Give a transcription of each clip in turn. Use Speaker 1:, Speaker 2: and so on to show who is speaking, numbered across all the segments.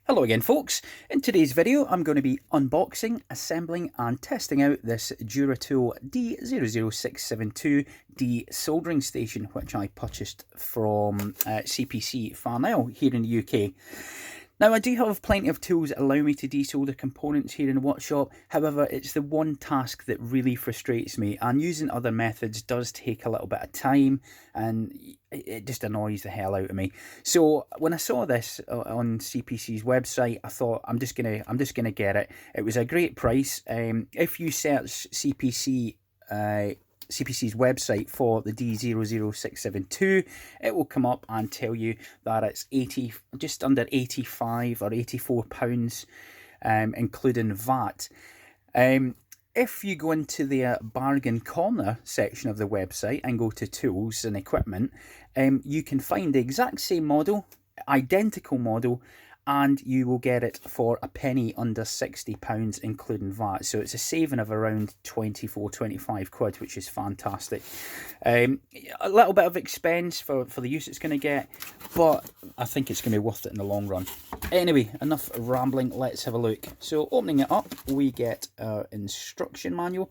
Speaker 1: Hello again folks. In today's video I'm going to be unboxing, assembling and testing out this Duratool D00672 de-soldering station which I purchased from CPC Farnell here in the UK. Now I do have plenty of tools that allow me to desolder components here in the workshop, however it's the one task that really frustrates me, and using other methods does take a little bit of time and it just annoys the hell out of me. So when I saw this on CPC's website, I thought I'm just gonna get it. It was a great price. If you search CPC's website for the D00672, it will come up and tell you that it's just under 85 or 84 pounds, including VAT. If you go into the bargain corner section of the website and go to tools and equipment, you can find the exact same model, identical model, and you will get it for a penny under £60 including VAT. So it's a saving of around 25 quid, which is fantastic. A little bit of expense for the use it's going to get, but I think it's going to be worth it in the long run. Anyway, enough rambling, let's have a look. So opening it up, we get our instruction manual.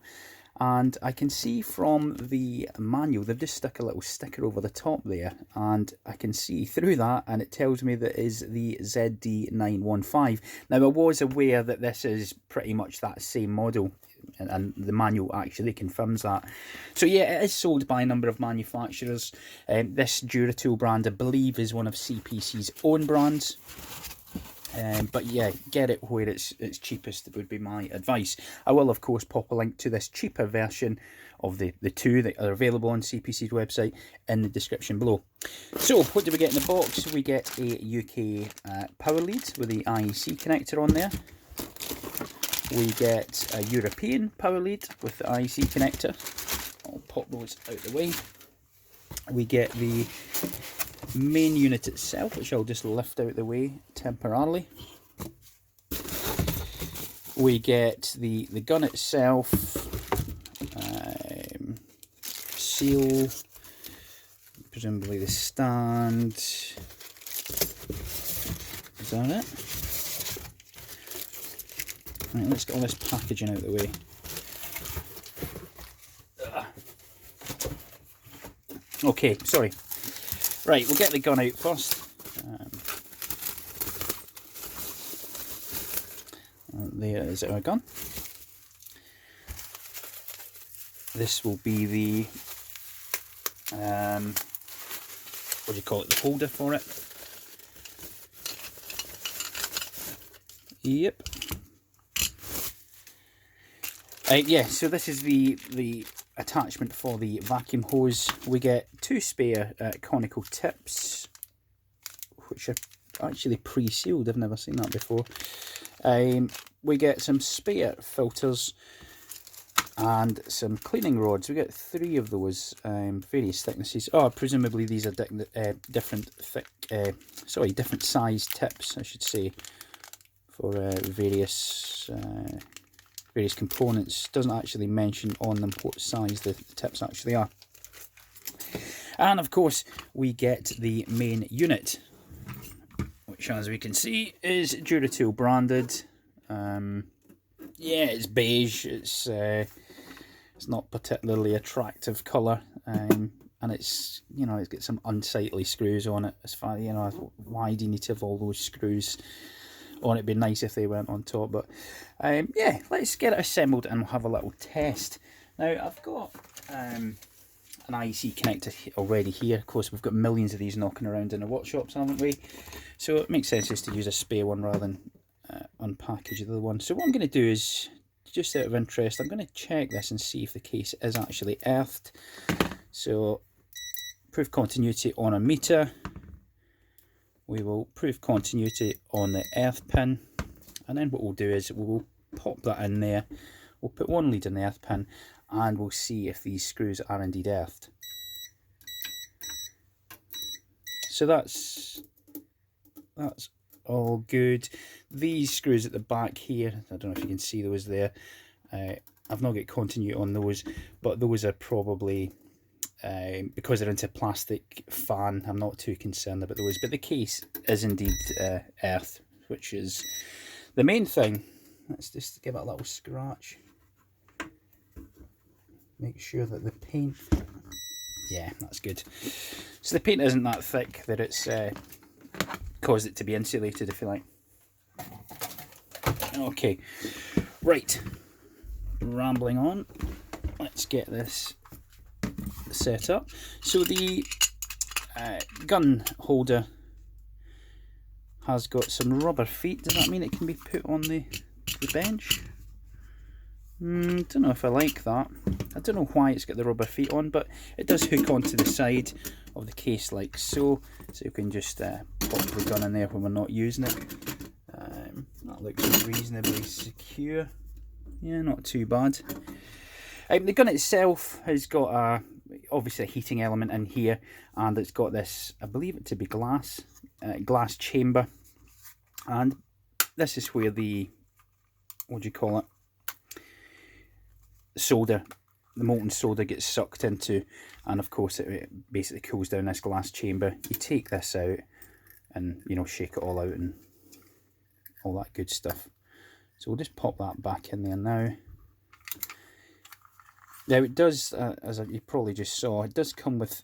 Speaker 1: And I can see from the manual they've just stuck a little sticker over the top there, and I can see through that and it tells me that is the ZD-915. Now I was aware that this is pretty much that same model, and the manual actually confirms that. So yeah, it is sold by a number of manufacturers. This Duratool brand I believe is one of CPC's own brands. But yeah, get it where it's cheapest would be my advice. I will of course pop a link to this cheaper version of the two that are available on CPC's website in the description below. So what do we get in the box? We get a UK power lead with the IEC connector on there. We get a European power lead with the IEC connector. I'll pop those out the way. We get the main unit itself, which I'll just lift out the way temporarily. We get the gun itself, seal, presumably the stand. Is that it? Right, let's get all this packaging out the way. Okay, sorry. Right, we'll get the gun out first. There is our gun. This will be the, what do you call it, the holder for it. Yep. Yeah, so this is the attachment for the vacuum hose. We get two spare conical tips, which are actually pre-sealed. I've never seen that before. We get some spare filters and some cleaning rods. We get three of those, various thicknesses. Oh, presumably these are different size tips, I should say, for various components. Doesn't actually mention on them what size the tips actually are. And of course we get the main unit, which as we can see is Duratool branded. Yeah, it's beige. It's not particularly attractive colour, and it's, you know, it's got some unsightly screws on it. As far, you know, why do you need to have all those screws on? It'd be nice if they went on top, but yeah, let's get it assembled and we'll have a little test. Now I've got an IEC connector already here. Of course, we've got millions of these knocking around in the workshops, haven't we? So it makes sense just to use a spare one rather than unpackage the other one. So what I'm going to do is, just out of interest, I'm going to check this and see if the case is actually earthed. So prove continuity on a meter. We will prove continuity on the earth pin, and then what we'll do is we'll pop that in there. We'll put one lead in the earth pin and we'll see if these screws are indeed earthed. So that's all good. These screws at the back here, I don't know if you can see those there. I've not got continuity on those, but those are probably because they're into plastic fan, I'm not too concerned about those, but the case is indeed earth, which is the main thing. Let's just give it a little scratch. Make sure that the paint, yeah, that's good. So the paint isn't that thick that it's caused it to be insulated, if you like. Okay, right, rambling on, let's get this set up. So the gun holder has got some rubber feet. Does that mean it can be put on the bench? Don't know if I like that. I don't know why it's got the rubber feet on, but it does hook onto the side of the case like so. So you can just pop the gun in there when we're not using it. That looks reasonably secure. Yeah, not too bad. The gun itself has got obviously a heating element in here, and it's got this, I believe it to be glass chamber, and this is where the, what do you call it, solder, the molten solder gets sucked into, and of course it basically cools down this glass chamber. You take this out and, you know, shake it all out and all that good stuff. So we'll just pop that back in there now. Now it does, as you probably just saw, it does come with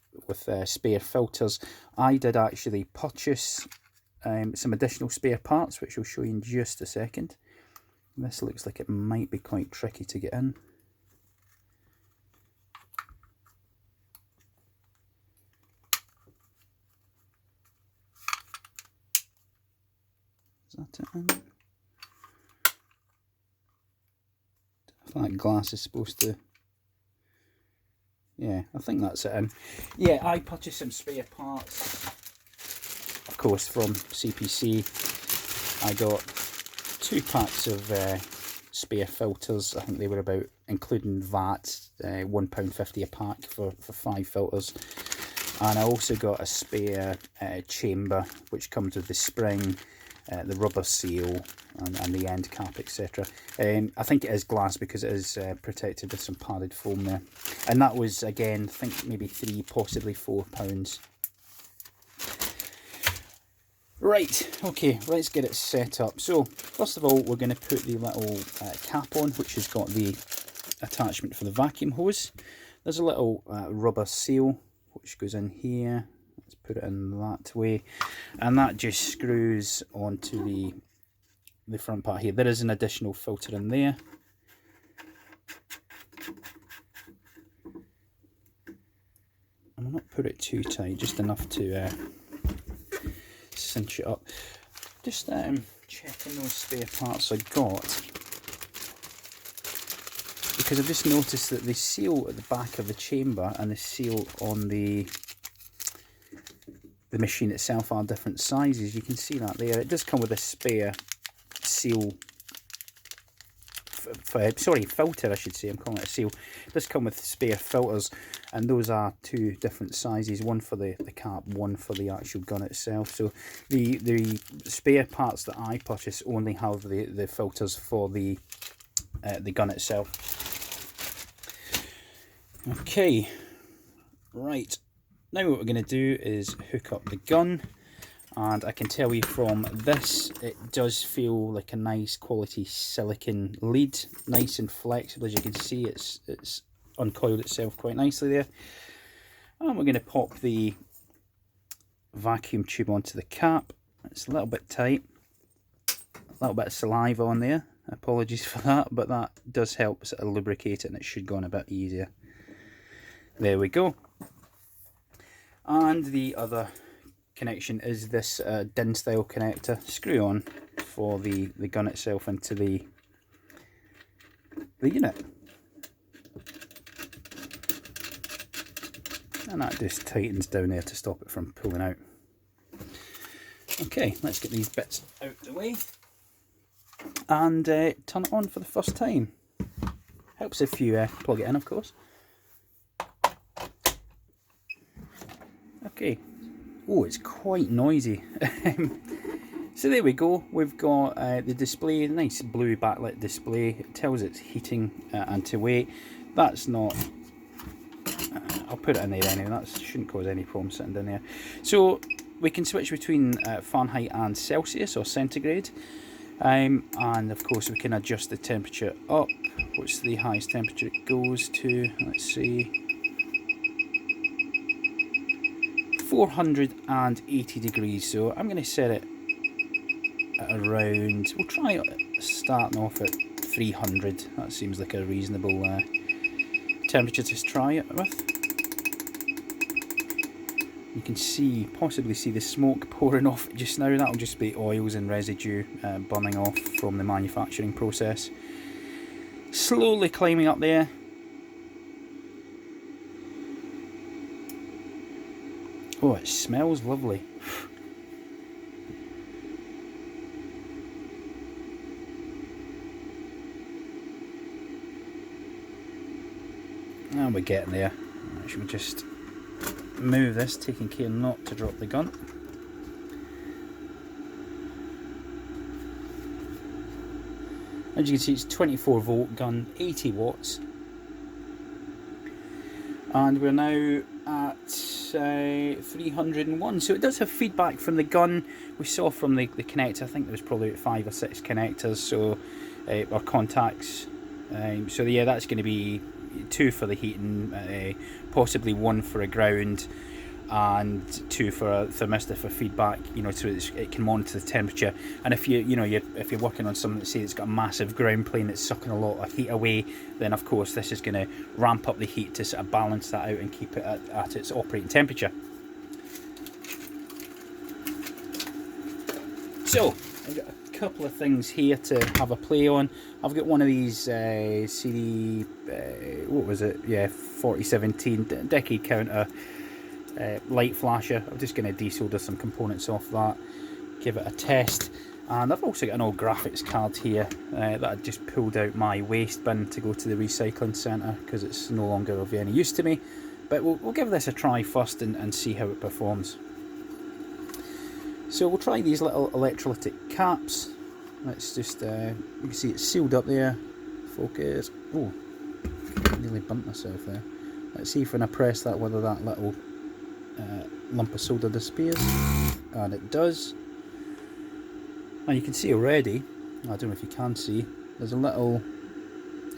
Speaker 1: spare filters. I did actually purchase some additional spare parts, which I'll show you in just a second. This looks like it might be quite tricky to get in. Is that it in? If that glass is supposed to... Yeah, I think that's it in. Yeah, I purchased some spare parts, of course, from CPC. I got 2 packs of spare filters. I think they were about, including VAT, £1.50 a pack for 5 filters. And I also got a spare chamber, which comes with the spring, the rubber seal, and the end cap, etc. I think it is glass because it is protected with some padded foam there. And that was, again, I think maybe £3, possibly £4. Right, okay, let's get it set up. So, first of all, we're going to put the little cap on, which has got the attachment for the vacuum hose. There's a little rubber seal, which goes in here. Let's put it in that way. And that just screws onto the front part here. There is an additional filter in there. And I'll not put it too tight, just enough to cinch it up. Just checking those spare parts I got, because I've just noticed that the seal at the back of the chamber and the seal on the machine itself are different sizes. You can see that there. It does come with a spare seal, filter I should say, I'm calling it a seal. It does come with spare filters, and those are 2 different sizes, one for the cap, one for the actual gun itself. So the spare parts that I purchased only have the filters for the gun itself. Okay, right, now what we're going to do is hook up the gun. And I can tell you from this, it does feel like a nice quality silicone lead, nice and flexible. As you can see, it's uncoiled itself quite nicely there. And we're going to pop the vacuum tube onto the cap. It's a little bit tight, a little bit of saliva on there. Apologies for that, but that does help sort of lubricate it, and it should go on a bit easier. There we go. And the other connection is this DIN style connector, screw on for the gun itself into the unit, and that just tightens down there to stop it from pulling out. Okay, let's get these bits out of the way and turn it on for the first time. Helps if you plug it in, of course. Okay. Oh, it's quite noisy. So there we go. We've got the display, nice blue backlit display. It tells it's heating and to wait. That's not... I'll put it in there anyway. That shouldn't cause any problem sitting down there. So we can switch between Fahrenheit and Celsius or centigrade, and of course we can adjust the temperature up. What's the highest temperature it goes to? Let's see, 480 degrees. So I'm going to set it at around, we'll try starting off at 300. That seems like a reasonable temperature to try it with. You can possibly see the smoke pouring off just now. That'll just be oils and residue burning off from the manufacturing process. Slowly climbing up there. Oh, it smells lovely. And we're getting there. Should we just move this, taking care not to drop the gun. As you can see, it's 24 volt gun, 80 watts. And we're now at 301. So it does have feedback from the gun. We saw from the connector, I think there was probably 5 or 6 connectors, so or contacts. So yeah, that's going to be 2 for the heating, possibly 1 for a ground, and 2 for a thermistor for feedback. You know, so it can monitor the temperature. And if if you're working on something that say it's got a massive ground plane that's sucking a lot of heat away, then of course this is going to ramp up the heat to sort of balance that out and keep it at its operating temperature. So I've got a couple of things here to have a play on. I've got one of these CD, what was it? Yeah, 4017 decade counter light flasher. I'm just going to desolder some components off that, give it a test. And I've also got an old graphics card here that I just pulled out my waste bin to go to the recycling centre because it's no longer of any use to me. But we'll give this a try first and see how it performs. So we'll try these little electrolytic caps. Let's just, you can see it's sealed up there. Focus. Oh, nearly bumped myself there. Let's see if when I press that whether that little lump of solder disappears. And it does. And you can see already, I don't know if you can see, there's a little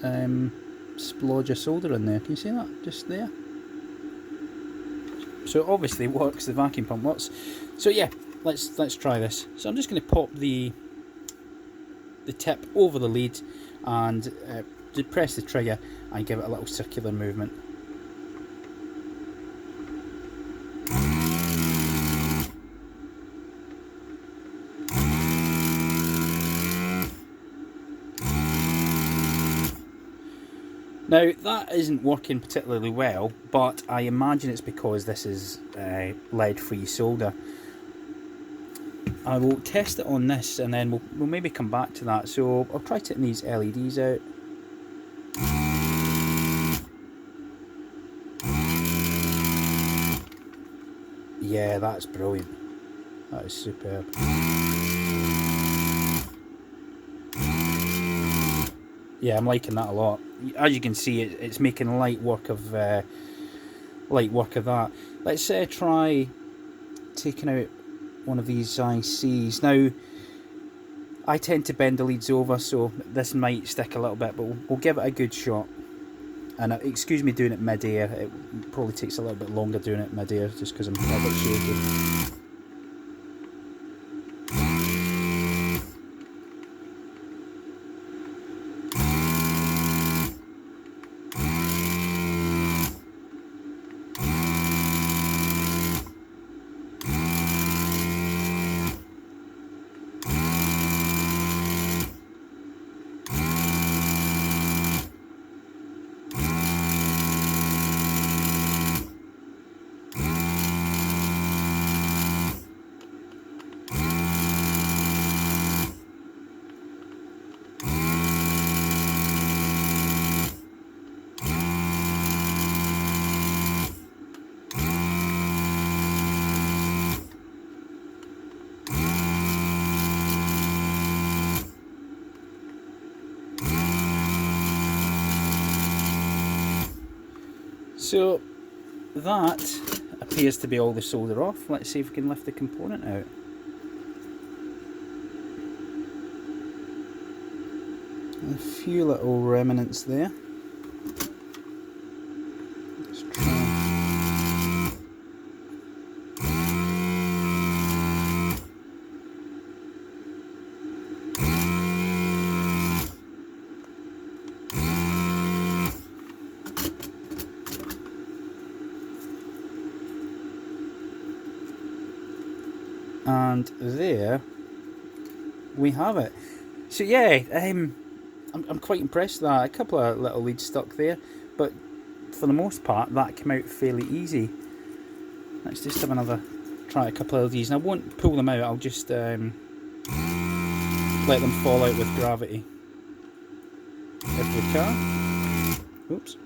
Speaker 1: splodge of solder in there. Can you see that? Just there. So it obviously works, the vacuum pump works. So yeah, let's try this. So I'm just going to pop the tip over the lead and press the trigger and give it a little circular movement. Now that isn't working particularly well, but I imagine it's because this is lead-free solder. I will test it on this and then we'll maybe come back to that. So I'll try taking these LEDs out. Yeah, that's brilliant. That is superb. Yeah, I'm liking that a lot. As you can see, it's making light work of that. Let's try taking out one of these ICs. Now, I tend to bend the leads over, so this might stick a little bit, but we'll give it a good shot. And excuse me doing it mid-air. It probably takes a little bit longer doing it mid-air, just because I'm a bit shaky. So that appears to be all the solder off. Let's see if we can lift the component out. A few little remnants there. Let's try. And there we have it. So yeah, I'm quite impressed with that. A couple of little leads stuck there, but for the most part that came out fairly easy. Let's just have another try a couple of these, and I won't pull them out, I'll just let them fall out with gravity if we can. Oops.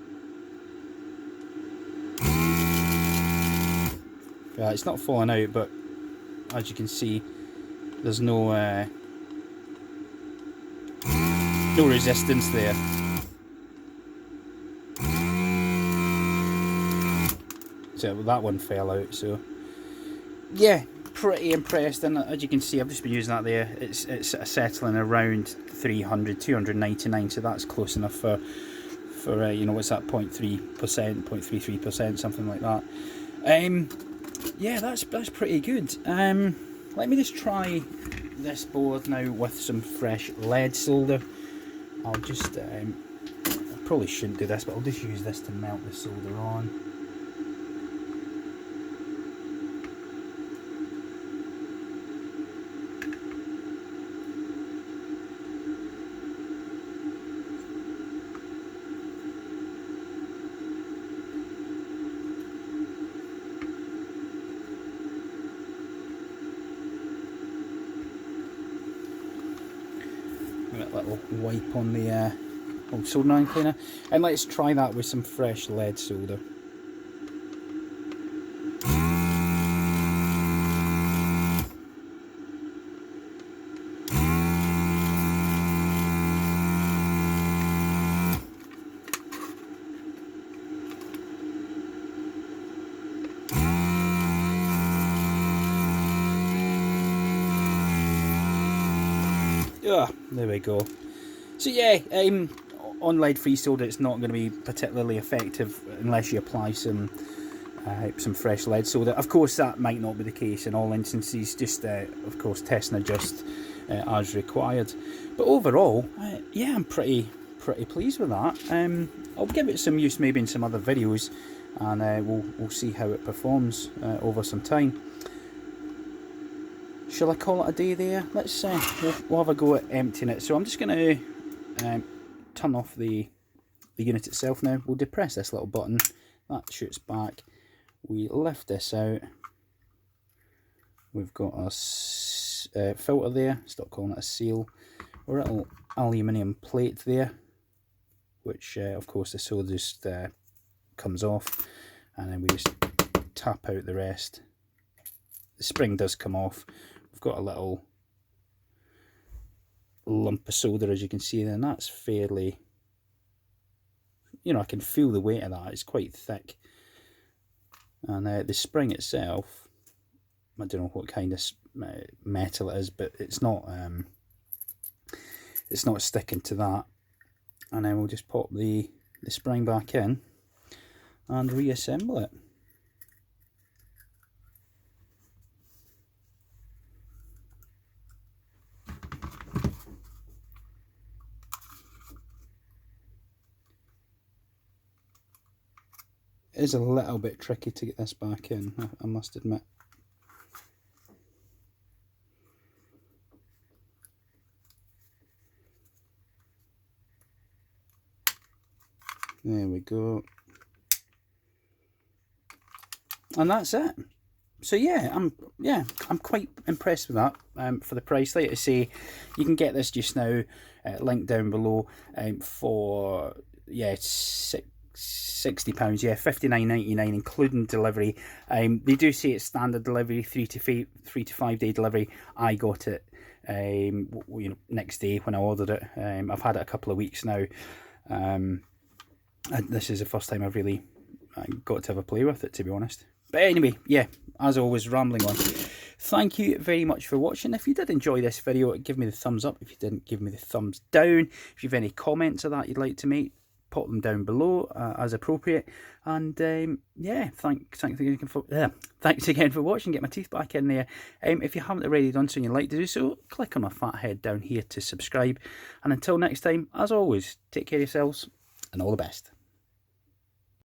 Speaker 1: Yeah, it's not falling out, but as you can see, there's no resistance there. So that one fell out. So yeah, pretty impressed. And as you can see, I've just been using that there. It's settling around 300, 299. So that's close enough for you know, what's that, 0.3%, 0.33%, something like that. Yeah, that's pretty good. Let me just try this board now with some fresh lead solder. I'll just, I probably shouldn't do this, but I'll just use this to melt the solder on. A little wipe on the old soldering iron cleaner, and let's try that with some fresh lead solder. There we go. So yeah, on lead-free solder it's not going to be particularly effective unless you apply some fresh lead solder. Of course that might not be the case in all instances, just of course test and adjust as required. But overall, yeah, I'm pretty pleased with that. I'll give it some use maybe in some other videos, and we'll see how it performs over some time. Shall I call it a day there? Let's we'll have a go at emptying it. So I'm just going to turn off the unit itself now. We'll depress this little button. That shoots back. We lift this out. We've got a filter there. Stop calling it a seal. A little aluminium plate there, which of course the solder just comes off, and then we just tap out the rest. The spring does come off. We've got a little lump of solder, as you can see there, and that's fairly, you know, I can feel the weight of that. It's quite thick. And the spring itself, I don't know what kind of metal it is, but it's not sticking to that. And then we'll just pop the spring back in and reassemble it. It is a little bit tricky to get this back in, I must admit. There we go. And that's it. So yeah, I'm quite impressed with that for the price. Like I say, you can get this just now, link down below, for £60, yeah, £59.99 including delivery. They do say it's standard delivery, 3 to 5 day delivery. I got it you know, next day when I ordered it. I've had it a couple of weeks now. And this is the first time I've really got to have a play with it, to be honest. But anyway, yeah, as always, rambling on. Thank you very much for watching. If you did enjoy this video, give me the thumbs up. If you didn't, give me the thumbs down. If you have any comments of that you'd like to make, pop them down below as appropriate. And yeah, thanks again for watching. Get my teeth back in there. If you haven't already done so and you'd like to do so, click on my fat head down here to subscribe. And until next time, as always, take care of yourselves and all the best.